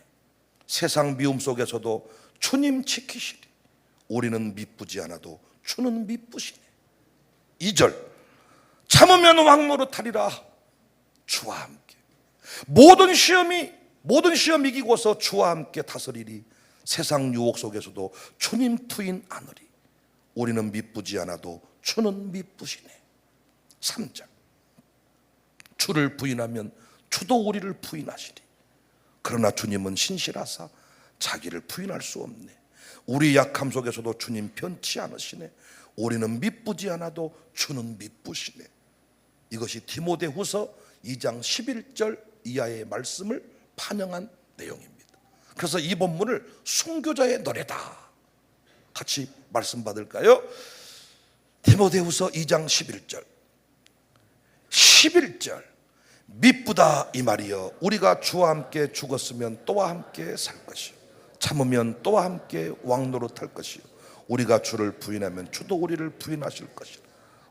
세상 미움 속에서도 주님 지키시리. 우리는 미쁘지 않아도 주는 미쁘시네. 2절 참으면 왕노릇하리라. 주와 함께 모든 시험 이기고서 주와 함께 다스리리. 세상 유혹 속에서도 주님 부인 안으리. 우리는 미쁘지 않아도 주는 미쁘시네. 3절, 주를 부인하면 주도 우리를 부인하시리. 그러나 주님은 신실하사 자기를 부인할 수 없네. 우리 약함 속에서도 주님 변치 않으시네. 우리는 미쁘지 않아도 주는 미쁘시네. 이것이 디모데후서 2장 11절 이하의 말씀을 반영한 내용입니다. 그래서 이 본문을 순교자의 노래다 같이 말씀 받을까요? 디모데후서 2장 11절 미쁘다 이 말이여. 우리가 주와 함께 죽었으면 또와 함께 살 것이요 참으면 또와 함께 왕노릇할 것이요 우리가 주를 부인하면 주도 우리를 부인하실 것이라.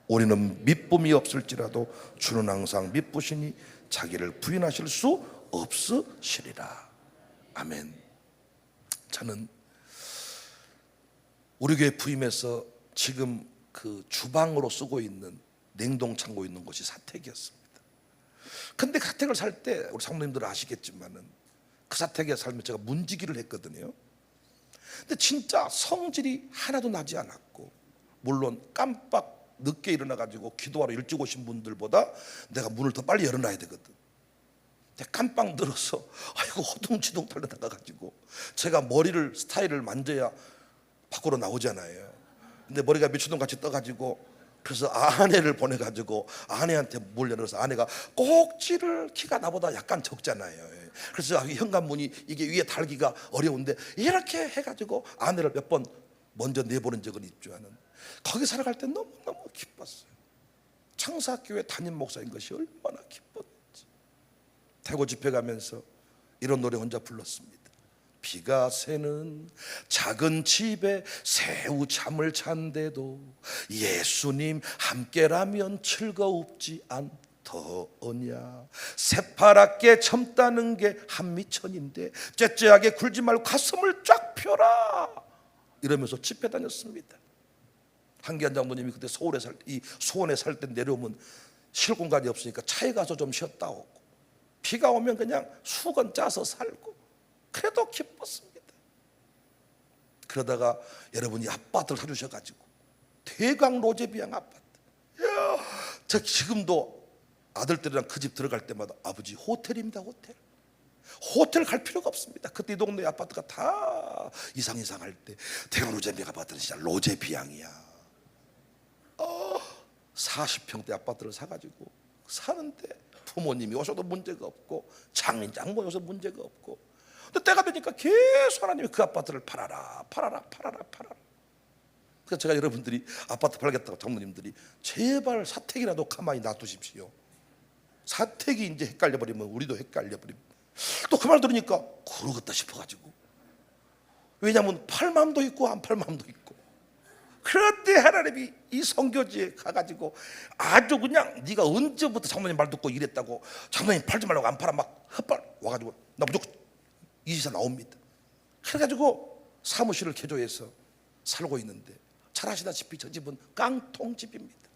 우리는 미쁨이 없을지라도 주는 항상 미쁘시니 자기를 부인하실 수 없으시리라. 아멘. 저는 우리 교회 부임에서 지금 그 주방으로 쓰고 있는 냉동 창고 있는 곳이 사택이었습니다. 근데 사택을 살 때 우리 사모님들은 아시겠지만은 그 사택에 살면 제가 문지기를 했거든요. 근데 진짜 성질이 하나도 나지 않았고, 물론 깜빡 늦게 일어나가지고 기도하러 일찍 오신 분들보다 내가 문을 더 빨리 열어놔야 되거든. 근데 깜빡 늘어서 아이고 허둥지둥 달려나가가지고 제가 머리를 스타일을 만져야 밖으로 나오잖아요. 근데 머리가 미추둥같이 떠가지고 그래서 아내를 보내가지고 아내한테 문 열어서 아내가 꼭지를 키가 나보다 약간 적잖아요. 그래서 현관문이 이게 위에 달기가 어려운데 이렇게 해가지고 아내를 몇 번 먼저 내보낸 적은 있지만은 거기 살아갈 때 너무너무 기뻤어요. 창사교회 담임 목사인 것이 얼마나 기뻤는지. 태고 집회 가면서 이런 노래 혼자 불렀습니다. 비가 새는 작은 집에 새우 잠을 잔데도 예수님 함께라면 즐겁지 않더냐. 새파랗게 젊다는 게 한미천인데 째째하게 굴지 말고 가슴을 쫙 펴라 이러면서 집회 다녔습니다. 한기한 장로님이 그때 수원에 살 때 내려오면 쉴 공간이 없으니까 차에 가서 좀 쉬었다 오고, 비가 오면 그냥 수건 짜서 살고, 그래도 기뻤습니다. 그러다가 여러분이 아파트를 사주셔가지고 대강 로제비앙 아파트. 저 지금도 아들들이랑 그 집 들어갈 때마다 아버지 호텔입니다. 호텔 갈 필요가 없습니다. 그때 이 동네 아파트가 다 이상할 때 대강 로제비앙 아파트는 진짜 로제비앙이야. 40평대 아파트를 사가지고 사는데 부모님이 오셔도 문제가 없고 장모 오셔도 문제가 없고, 근데 때가 되니까 계속 하나님이 그 아파트를 팔아라. 그래서 제가 여러분들이 아파트 팔겠다고 장모님들이 제발 사택이라도 가만히 놔두십시오. 사택이 이제 헷갈려버리면 우리도 헷갈려버리면 또 그 말 들으니까 그러겠다 싶어가지고, 왜냐하면 팔 마음도 있고 안 팔 마음도 있고. 그런데 하나님이 이 선교지에 가가지고 아주 그냥 네가 언제부터 장모님 말 듣고 이랬다고 장모님 팔지 말라고 안 팔아 막 헛발 와가지고 나 무조건 이 집에서 나옵니다. 그래가지고 사무실을 개조해서 살고 있는데 잘 아시다시피 저 집은 깡통집입니다.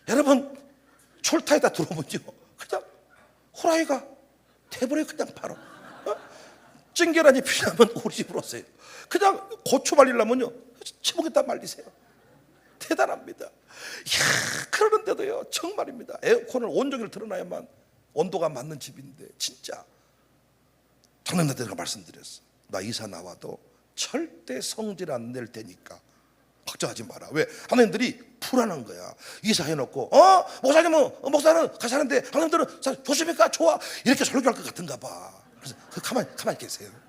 여러분 철타에다 들어오면요 그냥 호랑이가 대버려 그냥 바로 찡겨라니 필요하면 우리 집으로 오세요. 그냥 고추 말리려면요 치목에다 말리세요. 대단합니다. 이야, 그러는데도요 정말입니다. 에어컨을 온종일 틀어놔야만 온도가 맞는 집인데 진짜 장로님들과 말씀드렸어. 나 이사 나와도 절대 성질 안 낼 테니까 걱정하지 마라. 왜? 하나님들이 불안한 거야. 이사해놓고 목사는 같이 사는데 하나님들은 좋습니까? 좋아 이렇게 설교할 것 같은가 봐. 그래서 가만히 계세요.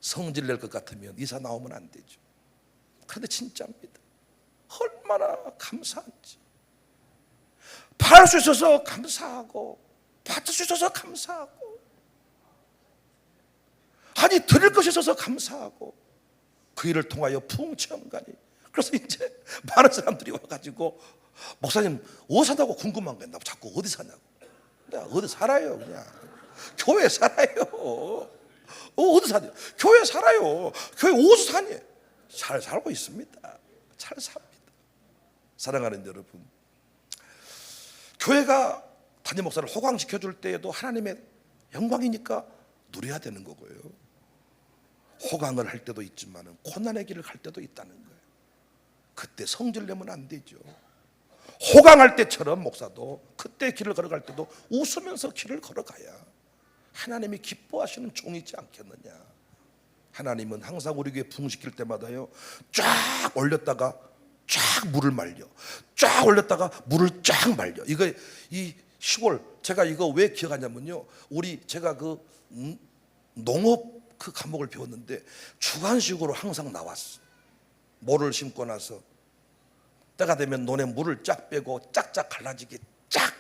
성질 낼 것 같으면 이사 나오면 안 되죠. 그런데 진짜입니다. 얼마나 감사한지. 팔 수 있어서 감사하고 받을 수 있어서 감사하고, 아니 드릴 것이 있어서 감사하고, 그 일을 통하여 풍채험가니. 그래서 이제 많은 사람들이 와가지고 목사님 어디 산다고 궁금한 거야. 나 자꾸 어디 사냐고. 내가 어디 살아요 그냥. 교회 살아요. 어디 사냐? 교회 살아요. 교회 어디서 사니? 잘 살고 있습니다. 잘 삽니다. 사랑하는 여러분, 교회가 담임 목사를 호강시켜줄 때에도 하나님의 영광이니까 누려야 되는 거고요. 호강을 할 때도 있지만 고난의 길을 갈 때도 있다는 거예요. 그때 성질 내면 안 되죠. 호강할 때처럼 목사도 그때 길을 걸어갈 때도 웃으면서 길을 걸어가야 하나님이 기뻐하시는 종이지 않겠느냐. 하나님은 항상 우리 교회 부흥시킬 때마다요, 쫙 올렸다가 쫙 물을 말려, 쫙 올렸다가 물을 쫙 말려. 이거 이 시골, 제가 이거 왜 기억하냐면요, 제가 그 농업 그 과목을 배웠는데 주관식으로 항상 나왔어. 모를 심고 나서 때가 되면 논에 물을 쫙 빼고 짝짝 갈라지게 쫙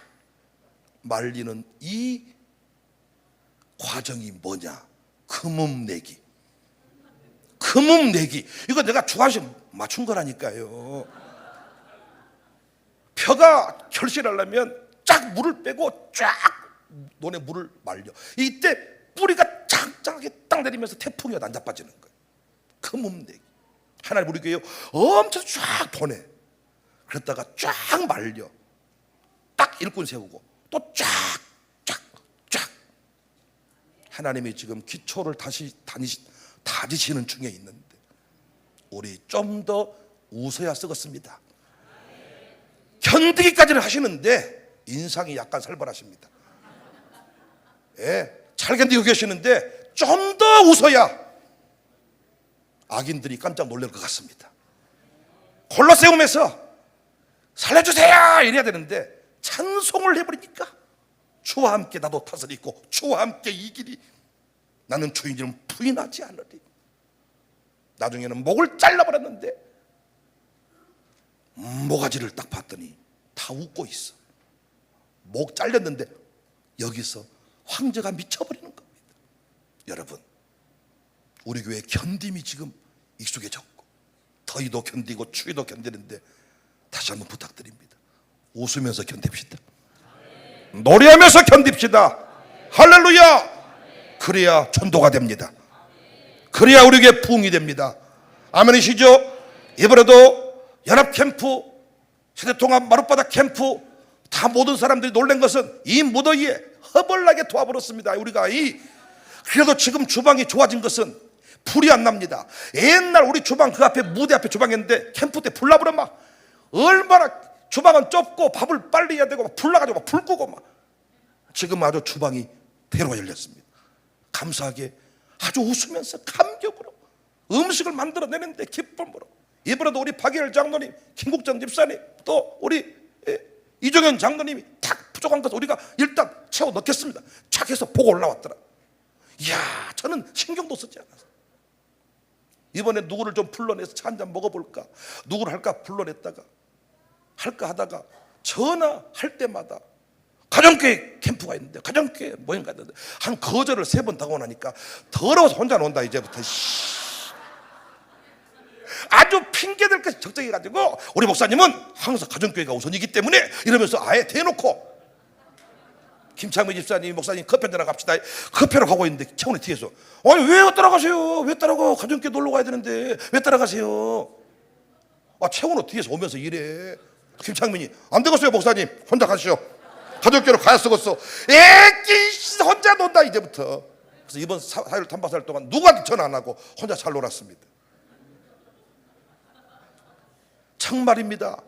말리는 이 과정이 뭐냐? 금음내기. 금음내기. 이거 내가 주관식 맞춘 거라니까요. 벼가 결실하려면 쫙 물을 빼고 쫙 논에 물을 말려. 이때 뿌리가 짱짱하게 딱 내리면서 태풍이 안 자빠지는 거예요. 금음내기. 하나님 우리 교회 엄청 쫙 보내. 그랬다가 쫙 말려. 딱 일꾼 세우고 또 쫙 하나님이 지금 기초를 다시 다지시는 중에 있는데 우리 좀 더 웃어야 쓰겠습니다. 견디기까지는 하시는데 인상이 약간 살벌하십니다. 예, 잘 견디고 계시는데 좀 더 웃어야 악인들이 깜짝 놀랄 것 같습니다. 콜로세움에서 살려주세요 이래야 되는데 찬송을 해버리니까 주와 함께 나도 다스리고 주와 함께 이 길이 나는 주인을 부인하지 않으리. 나중에는 목을 잘라버렸는데 모가지를 딱 봤더니 다 웃고 있어. 목 잘렸는데 여기서 황제가 미쳐버리는 겁니다. 여러분, 우리 교회 견딤이 지금 익숙해졌고 더위도 견디고 추위도 견디는데 다시 한번 부탁드립니다. 웃으면서 견딥시다. 노래하면서 견딥시다. 할렐루야. 그래야 전도가 됩니다. 그래야 우리 교회 부흥이 됩니다. 아멘이시죠? 이번에도 연합캠프, 세대통합 마룻바닥 캠프 다 모든 사람들이 놀란 것은 이 무더위에 허벌나게 도와버렸습니다. 우리가 그래도 지금 주방이 좋아진 것은 불이 안 납니다. 옛날 우리 주방 그 앞에 무대 앞에 주방이었는데 캠프 때 불 나버려 막 얼마나 주방은 좁고 밥을 빨리 해야 되고 막 불 나가지고 막 불 끄고 막. 지금 아주 주방이 대로 열렸습니다. 감사하게 아주 웃으면서 감격으로 음식을 만들어내는데 기쁨으로. 이번에도 우리 박예열 장로님, 김국전 집사님, 또 우리 이종현 장로님이 딱 부족한 것을 우리가 일단 채워 넣겠습니다. 착 해서 보고 올라왔더라. 이야, 저는 신경도 쓰지 않았어요. 이번에 누구를 좀 불러내서 차 한잔 먹어볼까, 누구를 할까 불러냈다가 할까 하다가 전화할 때마다 가정교회 캠프가 있는데 가정교회 모임가 있는데 한 거절을 3번 당하고 나니까 더러워서 혼자 논다. 이제부터 아주 핑계될 것이 적적해가지고 우리 목사님은 항상 가정교회가 우선이기 때문에 이러면서 아예 대놓고 김창미 집사님, 목사님 커피 한잔 갑시다. 커피로 가고 있는데 채원이 뒤에서 아니 왜 따라가세요? 왜 따라가? 가정교회 놀러 가야 되는데 왜 따라가세요? 채원이 뒤에서 오면서 이래. 김창민이 안 되겠어요 목사님 혼자 가시오. 가족교회로 가야 쓰겠어. 애끼 혼자 논다 이제부터. 그래서 이번 4일 탐방사일 동안 누구한테 전화 안 하고 혼자 잘 놀았습니다. 정말입니다.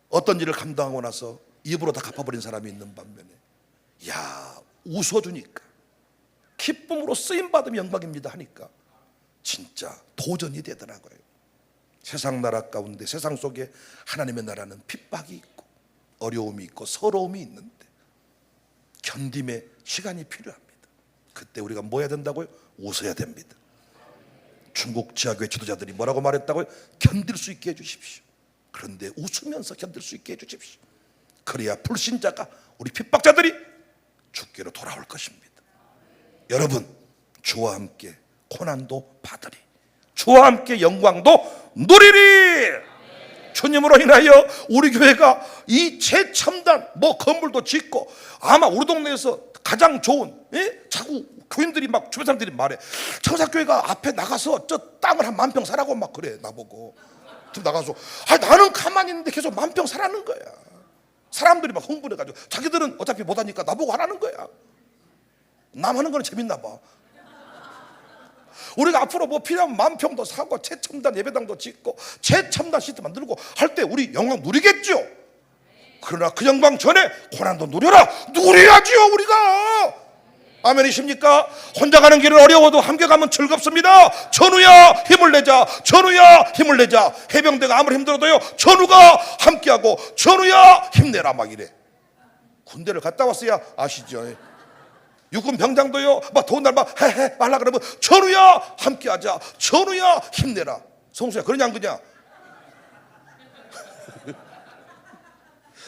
어떤 일을 감당하고 나서 입으로 다 갚아버린 사람이 있는 반면에 야 웃어주니까 기쁨으로 쓰임받으면 영광입니다 하니까 진짜 도전이 되더라고요. 세상 나라 가운데 세상 속에 하나님의 나라는 핍박이 있고 어려움이 있고 서러움이 있는데 견딤의 시간이 필요합니다. 그때 우리가 뭐 해야 된다고요? 웃어야 됩니다. 중국 지하교회 지도자들이 뭐라고 말했다고요? 견딜 수 있게 해주십시오. 그런데 웃으면서 견딜 수 있게 해주십시오. 그래야 불신자가 우리 핍박자들이 주께로 돌아올 것입니다. 여러분, 주와 함께 고난도 받으리, 주와 함께 영광도 누리리. 주님으로 인하여 우리 교회가 이 최첨단 건물도 짓고 아마 우리 동네에서 가장 좋은 자꾸 교인들이 막 주변 사람들이 말해 청사교회가 앞에 나가서 저 땅을 한 10,000평 사라고 막 그래. 나보고 좀 나가서 나는 가만히 있는데 계속 10,000평 사라는 거야. 사람들이 막 흥분해가지고 자기들은 어차피 못하니까 나보고 하라는 거야. 남 하는 거는 재밌나 봐. 우리가 앞으로 뭐 필요하면 만평도 사고 최첨단 예배당도 짓고 최첨단 시스템 만들고 할 때 우리 영광 누리겠죠. 그러나 그 영광 전에 고난도 누려라. 누려야지요 우리가. 아멘이십니까? 혼자 가는 길은 어려워도 함께 가면 즐겁습니다. 전우야 힘을 내자. 전우야 힘을 내자. 해병대가 아무리 힘들어도요 전우가 함께하고 전우야 힘내라 막 이래. 군대를 갔다 왔어야 아시죠? 육군 병장도요 막 더운 날 막 해해 말라 그러면 전우야 함께하자. 전우야 힘내라. 성수야 그러냐 안 그러냐?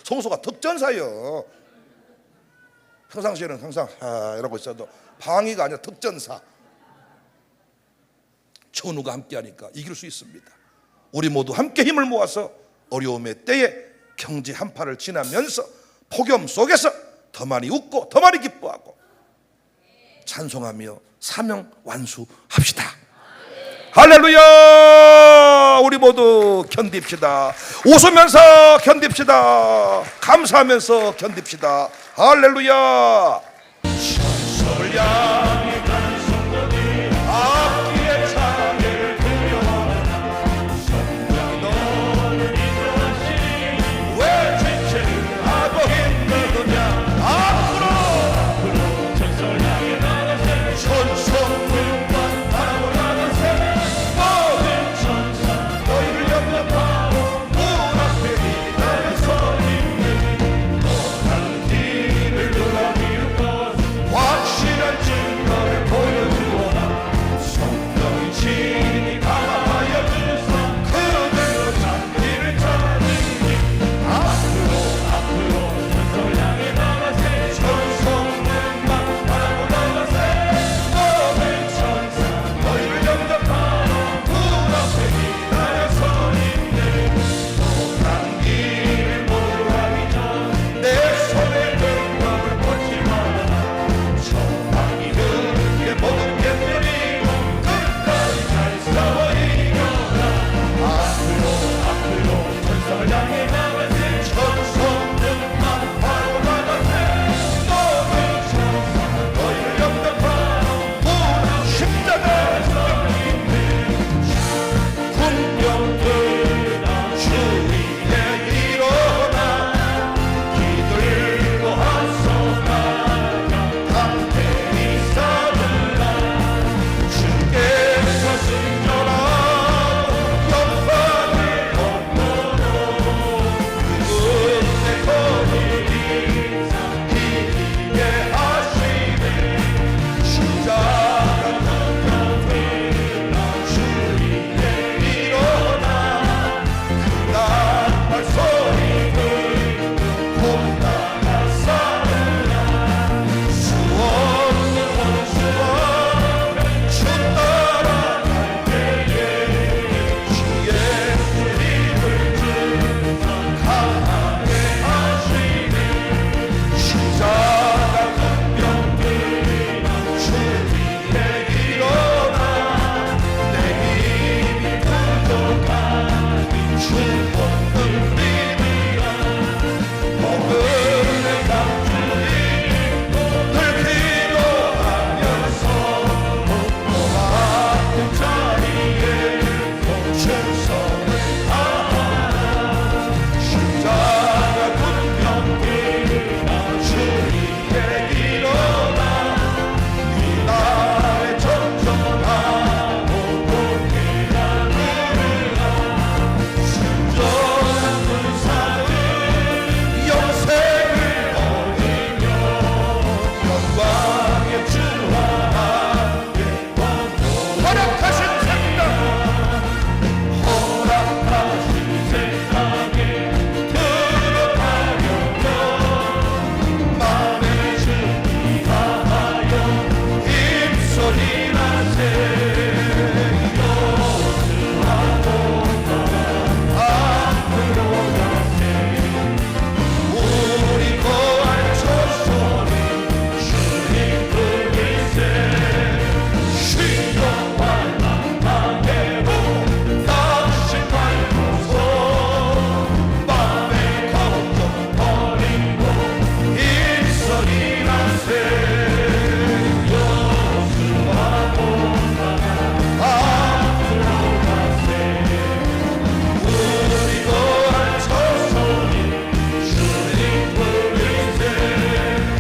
성수가 특전사요. 평상시에는 항상 이러고 있어도 방위가 아니라 특전사. 전우가 함께하니까 이길 수 있습니다. 우리 모두 함께 힘을 모아서 어려움의 때에 경제 한파를 지나면서 폭염 속에서 더 많이 웃고 더 많이 기뻐하고 찬송하며 사명 완수합시다. 할렐루야. 우리 모두 견딥시다. 웃으면서 견딥시다. 감사하면서 견딥시다. 할렐루야.